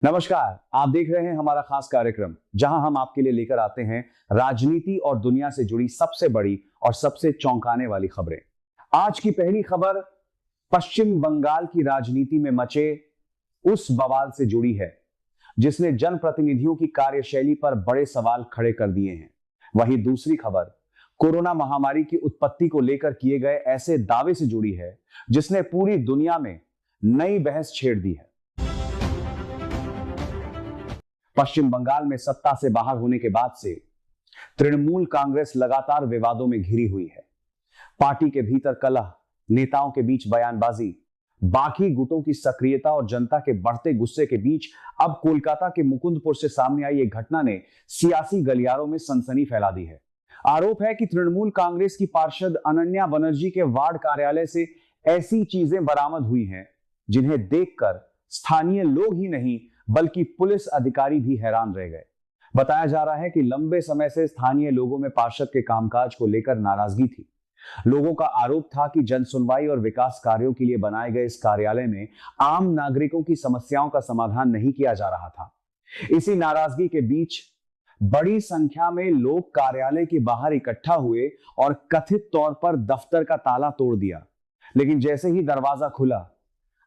नमस्कार। आप देख रहे हैं हमारा खास कार्यक्रम जहां हम आपके लिए लेकर आते हैं राजनीति और दुनिया से जुड़ी सबसे बड़ी और सबसे चौंकाने वाली खबरें। आज की पहली खबर पश्चिम बंगाल की राजनीति में मचे उस बवाल से जुड़ी है जिसने जनप्रतिनिधियों की कार्यशैली पर बड़े सवाल खड़े कर दिए हैं। वहीं दूसरी खबर कोरोना महामारी की उत्पत्ति को लेकर किए गए ऐसे दावे से जुड़ी है जिसने पूरी दुनिया में नई बहस छेड़ दी है। पश्चिम बंगाल में सत्ता से बाहर होने के बाद से तृणमूल कांग्रेस लगातार विवादों में घिरी हुई है। पार्टी के भीतर कलह, नेताओं के बीच बयानबाजी, बाकी गुटों की सक्रियता और जनता के बढ़ते गुस्से के बीच अब कोलकाता के मुकुंदपुर से सामने आई एक घटना ने सियासी गलियारों में सनसनी फैला दी है। आरोप है कि तृणमूल कांग्रेस की पार्षद अनन्या बनर्जी के वार्ड कार्यालय से ऐसी चीजें बरामद हुई हैं जिन्हें देखकर स्थानीय लोग ही नहीं बल्कि पुलिस अधिकारी भी हैरान रह गए। बताया जा रहा है कि लंबे समय से स्थानीय लोगों में पार्षद के कामकाज को लेकर नाराजगी थी। लोगों का आरोप था कि जन सुनवाई और विकास कार्यों के लिए बनाए गए इस कार्यालय में आम नागरिकों की समस्याओं का समाधान नहीं किया जा रहा था। इसी नाराजगी के बीच बड़ी संख्या में लोग कार्यालय के बाहर इकट्ठा हुए और कथित तौर पर दफ्तर का ताला तोड़ दिया। लेकिन जैसे ही दरवाजा खुला,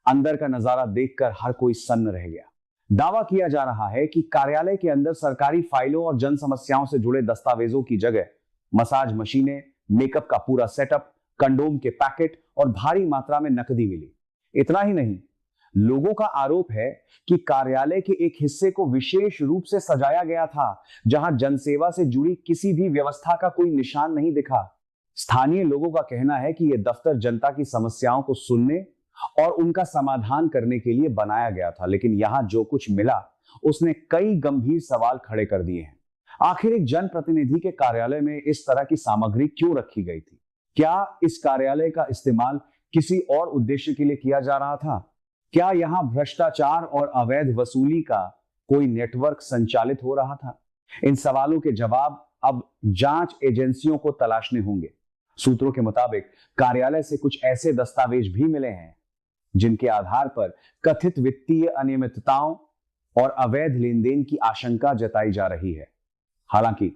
अंदर का नजारा देखकर हर कोई सन्न रह गया। दावा किया जा रहा है कि कार्यालय के अंदर सरकारी फाइलों और जन समस्याओं से जुड़े दस्तावेजों की जगह मसाज मशीनें, मेकअप का पूरा सेटअप, कंडोम के पैकेट और भारी मात्रा में नकदी मिली। इतना ही नहीं, लोगों का आरोप है कि कार्यालय के एक हिस्से को विशेष रूप से सजाया गया था जहां जनसेवा से जुड़ी किसी भी व्यवस्था का कोई निशान नहीं दिखा। स्थानीय लोगों का कहना है कि यह दफ्तर जनता की समस्याओं को सुनने और उनका समाधान करने के लिए बनाया गया था, लेकिन यहां जो कुछ मिला उसने कई गंभीर सवाल खड़े कर दिए हैं। आखिर एक जनप्रतिनिधि के कार्यालय में इस तरह की सामग्री क्यों रखी गई थी? क्या इस कार्यालय का इस्तेमाल किसी और उद्देश्य के लिए किया जा रहा था? क्या यहां भ्रष्टाचार और अवैध वसूली का कोई नेटवर्क संचालित हो रहा था? इन सवालों के जवाब अब जांच एजेंसियों को तलाशने होंगे। सूत्रों के मुताबिक कार्यालय से कुछ ऐसे दस्तावेज भी मिले हैं जिनके आधार पर कथित वित्तीय अनियमितताओं और अवैध लेनदेन की आशंका जताई जा रही है। हालांकि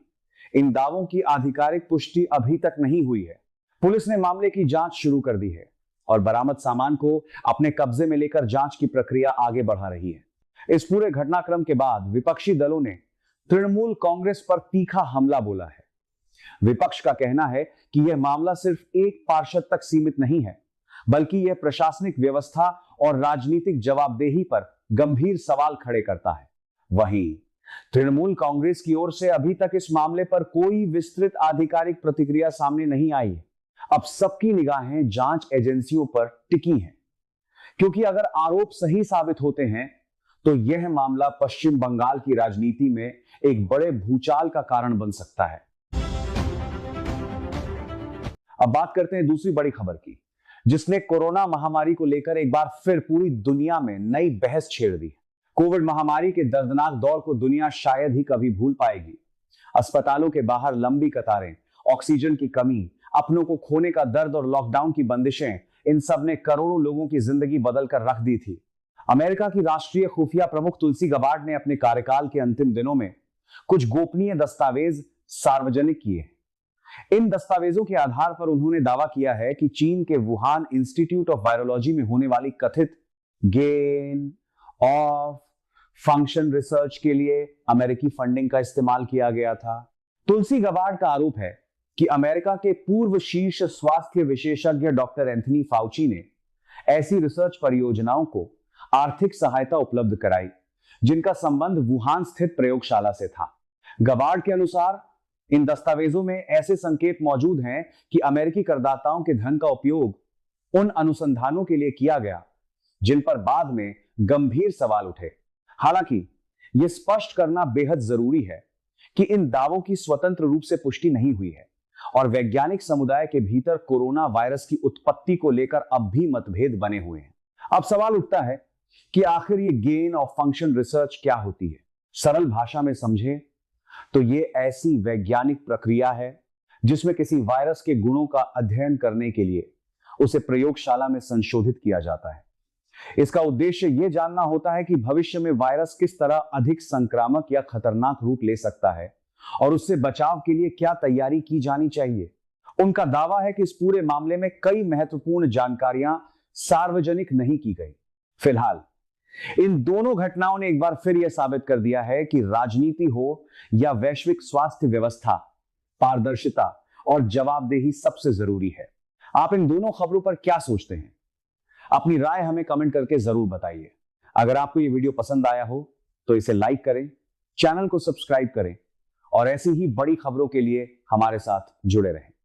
इन दावों की आधिकारिक पुष्टि अभी तक नहीं हुई है। पुलिस ने मामले की जांच शुरू कर दी है और बरामद सामान को अपने कब्जे में लेकर जांच की प्रक्रिया आगे बढ़ा रही है। इस पूरे घटनाक्रम के बाद विपक्षी दलों ने तृणमूल कांग्रेस पर तीखा हमला बोला है। विपक्ष का कहना है कि यह मामला सिर्फ एक पार्षद तक सीमित नहीं है, बल्कि यह प्रशासनिक व्यवस्था और राजनीतिक जवाबदेही पर गंभीर सवाल खड़े करता है। वहीं तृणमूल कांग्रेस की ओर से अभी तक इस मामले पर कोई विस्तृत आधिकारिक प्रतिक्रिया सामने नहीं आई है। अब सबकी निगाहें जांच एजेंसियों पर टिकी हैं, क्योंकि अगर आरोप सही साबित होते हैं तो यह मामला पश्चिम बंगाल की राजनीति में एक बड़े भूचाल का कारण बन सकता है। अब बात करते हैं दूसरी बड़ी खबर की, जिसने कोरोना महामारी को लेकर एक बार फिर पूरी दुनिया में नई बहस छेड़ दी। कोविड महामारी के दर्दनाक दौर को दुनिया शायद ही कभी भूल पाएगी। अस्पतालों के बाहर लंबी कतारें, ऑक्सीजन की कमी, अपनों को खोने का दर्द और लॉकडाउन की बंदिशें, इन सब ने करोड़ों लोगों की जिंदगी बदल कर रख दी थी। अमेरिका की राष्ट्रीय खुफिया प्रमुख तुलसी गबार्ड ने अपने कार्यकाल के अंतिम दिनों में कुछ गोपनीय दस्तावेज सार्वजनिक किए। इन दस्तावेजों के आधार पर उन्होंने दावा किया है कि चीन के वुहान इंस्टीट्यूट ऑफ वायरोलॉजी में होने वाली कथित गेन ऑफ फंक्शन रिसर्च के लिए अमेरिकी फंडिंग का इस्तेमाल किया गया था। तुलसी गबार्ड का आरोप है कि अमेरिका के पूर्व शीर्ष स्वास्थ्य विशेषज्ञ डॉक्टर एंथनी फाउची ने ऐसी रिसर्च परियोजनाओं को आर्थिक सहायता उपलब्ध कराई जिनका संबंध वुहान स्थित प्रयोगशाला से था। गबार्ड के अनुसार इन दस्तावेजों में ऐसे संकेत मौजूद हैं कि अमेरिकी करदाताओं के धन का उपयोग उन अनुसंधानों के लिए किया गया जिन पर बाद में गंभीर सवाल उठे। हालांकि यह स्पष्ट करना बेहद जरूरी है कि इन दावों की स्वतंत्र रूप से पुष्टि नहीं हुई है और वैज्ञानिक समुदाय के भीतर कोरोना वायरस की उत्पत्ति को लेकर अब भी मतभेद बने हुए हैं। अब सवाल उठता है कि आखिर ये गेन ऑफ फंक्शन रिसर्च क्या होती है? सरल भाषा में समझे तो ये ऐसी वैज्ञानिक प्रक्रिया है जिसमें किसी वायरस के गुणों का अध्ययन करने के लिए उसे प्रयोगशाला में संशोधित किया जाता है। इसका उद्देश्य यह जानना होता है कि भविष्य में वायरस किस तरह अधिक संक्रामक या खतरनाक रूप ले सकता है और उससे बचाव के लिए क्या तैयारी की जानी चाहिए। उनका दावा है कि इस पूरे मामले में कई महत्वपूर्ण जानकारियां सार्वजनिक नहीं की गई। फिलहाल इन दोनों घटनाओं ने एक बार फिर यह साबित कर दिया है कि राजनीति हो या वैश्विक स्वास्थ्य व्यवस्था, पारदर्शिता और जवाबदेही सबसे जरूरी है। आप इन दोनों खबरों पर क्या सोचते हैं? अपनी राय हमें कमेंट करके जरूर बताइए। अगर आपको यह वीडियो पसंद आया हो तो इसे लाइक करें, चैनल को सब्सक्राइब करें और ऐसी ही बड़ी खबरों के लिए हमारे साथ जुड़े रहें।